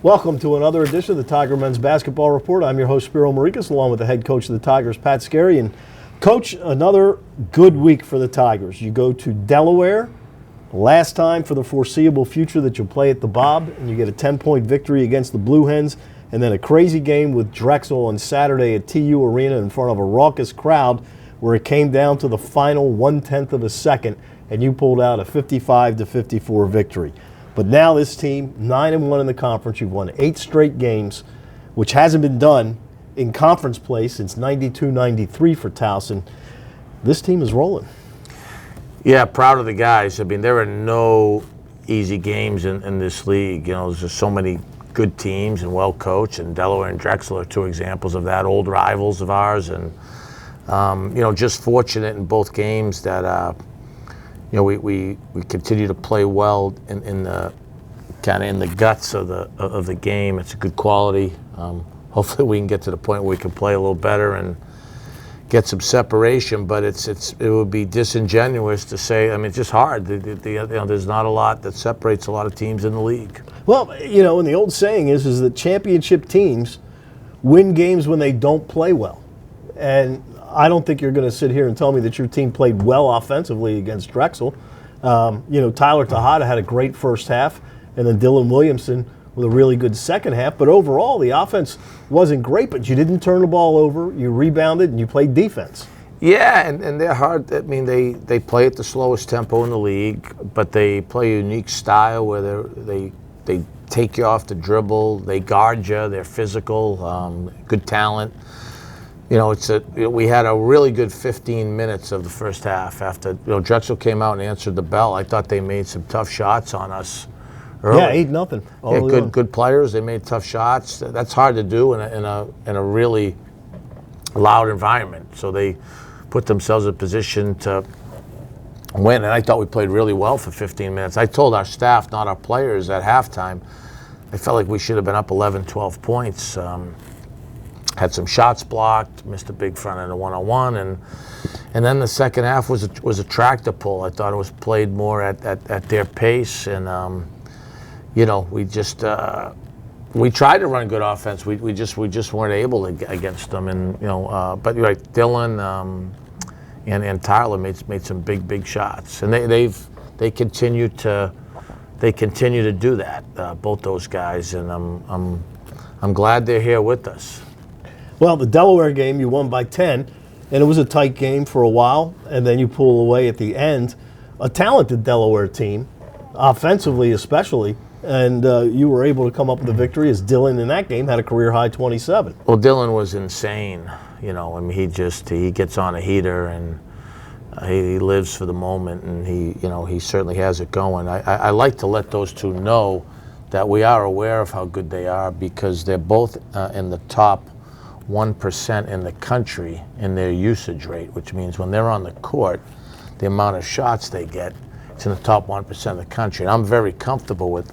Welcome to another edition of the Tiger Men's Basketball Report. I'm your host, Spiro Marikas, along with the head coach of the Tigers, Pat Scarry. And Coach, another good week for the Tigers. You go to Delaware, last time for the foreseeable future that you'll play at the Bob, and you get a 10-point victory against the Blue Hens, and then a crazy game with Drexel on Saturday at TU Arena in front of a raucous crowd where it came down to the final 1/10 of a second, and you pulled out a 55-54 victory. But now this team, 9-1 in the conference. You've won 8 straight games, which hasn't been done in conference play since 92-93 for Towson. This team is rolling. Yeah, proud of the guys. I mean, there are no easy games in this league. You know, there's just so many good teams and well coached, and Delaware and Drexel are 2 examples of that, old rivals of ours. And, you know, just fortunate in both games that, you know, we continue to play well in the kind of in the guts of the game. It's a good quality. Hopefully we can get to the point where we can play a little better and get some separation. But it would be disingenuous to say. I mean, it's just hard. You know, there's not a lot that separates a lot of teams in the league. Well, you know, and the old saying is that championship teams win games when they don't play well, and I don't think you're going to sit here and tell me that your team played well offensively against Drexel. You know, Tyler Tejada had a great first half, and then Dylan Williamson with a really good second half. But overall, the offense wasn't great, but you didn't turn the ball over. You rebounded, and you played defense. Yeah, and they're hard. I mean, they play at the slowest tempo in the league, but they play a unique style where they take you off the dribble, they guard you, they're physical, good talent. You know, we had a really good 15 minutes of the first half after, you know, Drexel came out and answered the bell. I thought they made some tough shots on us early. Yeah, 8-0. Yeah, good players. They made tough shots. That's hard to do in a really loud environment. So they put themselves in a position to win, and I thought we played really well for 15 minutes. I told our staff, not our players, at halftime, I felt like we should have been up 11, 12 points. Had some shots blocked, missed a big front end of one-on-one, and then the second half was a tractor pull. I thought it was played more at their pace, and you know, we tried to run good offense. We just weren't able to against them, and you know, but you're right, Dylan and Tyler made some big shots, and they continue to do that, both those guys, and I'm glad they're here with us. Well, the Delaware game, you won by 10, and it was a tight game for a while, and then you pull away at the end. A talented Delaware team, offensively especially, and you were able to come up with a victory as Dylan in that game had a career-high 27. Well, Dylan was insane. You know, I mean, he gets on a heater, and he lives for the moment, and he certainly has it going. I like to let those two know that we are aware of how good they are because they're both in the top 1% in the country in their usage rate, which means when they're on the court, the amount of shots they get, it's in the top 1% of the country. And I'm very comfortable with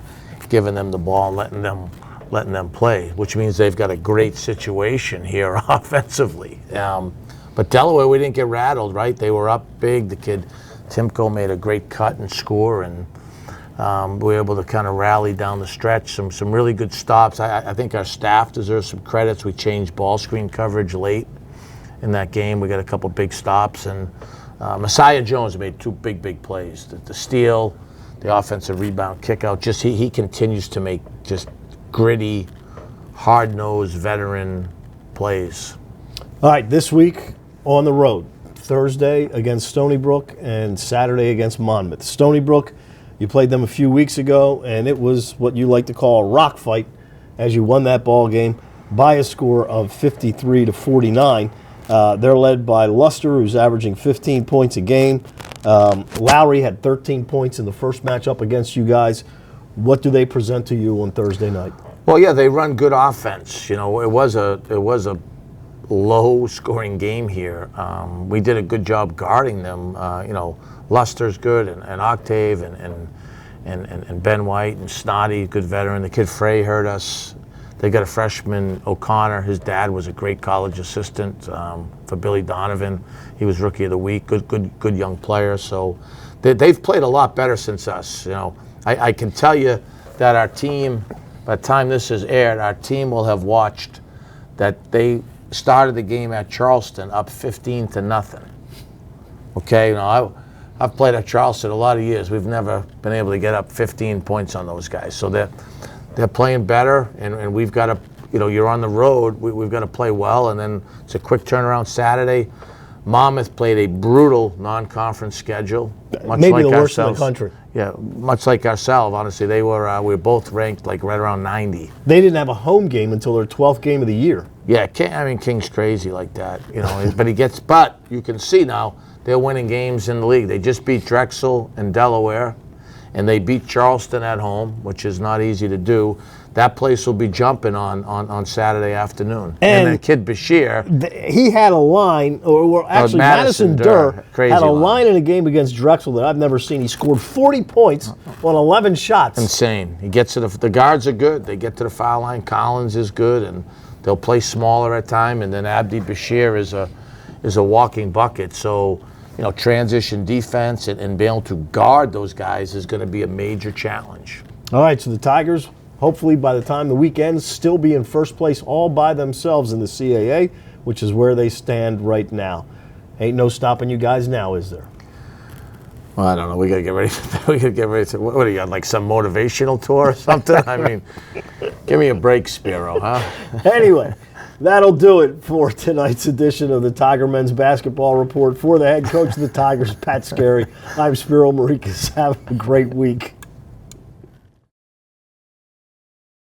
giving them the ball and letting them play, which means they've got a great situation here offensively. But Delaware, we didn't get rattled, right? They were up big. The kid Timko made a great cut and score, and we were able to kind of rally down the stretch. Some really good stops. I think our staff deserves some credits. We changed ball screen coverage late in that game. We got a couple big stops, and Messiah Jones made 2 big plays. The steal, the offensive rebound, kick out. Just he continues to make just gritty, hard-nosed veteran plays. All right, this week on the road, Thursday against Stony Brook and Saturday against Monmouth. Stony Brook, you played them a few weeks ago, and it was what you like to call a rock fight as you won that ball game by a score of 53-49. They're led by Luster, who's averaging 15 points a game. Lowry had 13 points in the first matchup against you guys. What do they present to you on Thursday night? Well, yeah, they run good offense. You know, it was a low-scoring game here. We did a good job guarding them. You know, Luster's good, and Octave, and Ben White, and Snotty, good veteran. The kid Frey hurt us. They got a freshman, O'Connor. His dad was a great college assistant for Billy Donovan. He was Rookie of the Week. Good young player. So they've played a lot better since us. You know, I can tell you that our team by the time this is aired, our team will have watched that they started the game at Charleston up 15-0. Okay, I've played at Charleston a lot of years. We've never been able to get up 15 points on those guys. So they're playing better, and we've got to, you're on the road. We've got to play well, and then it's a quick turnaround Saturday. Monmouth played a brutal non-conference schedule, much Maybe like the worst ourselves. in the country. Yeah, much like ourselves. Honestly, we were both ranked like right around 90. They didn't have a home game until their 12th game of the year. Yeah, King's crazy like that, but you can see now they're winning games in the league. They just beat Drexel and Delaware, and they beat Charleston at home, which is not easy to do. That place will be jumping on Saturday afternoon. And then Kid Bashir. He had a line, or actually Madison Durr had a line in a game against Drexel that I've never seen. He scored 40 points on 11 shots. Insane. He gets to the guards are good. They get to the foul line. Collins is good, and they'll play smaller at time. And then Abdi Bashir is a walking bucket. So, transition defense and being able to guard those guys is going to be a major challenge. All right, so the Tigers, hopefully by the time the week ends, still be in first place all by themselves in the CAA, which is where they stand right now. Ain't no stopping you guys now, is there? Well, I don't know. We got to get ready. We got to get ready to. What do you got? Like some motivational tour or something? I mean, give me a break, Spiro, huh? Anyway, that'll do it for tonight's edition of the Tiger Men's Basketball Report. For the head coach of the Tigers, Pat Scarry, I'm Spiro Marikas. Have a great week.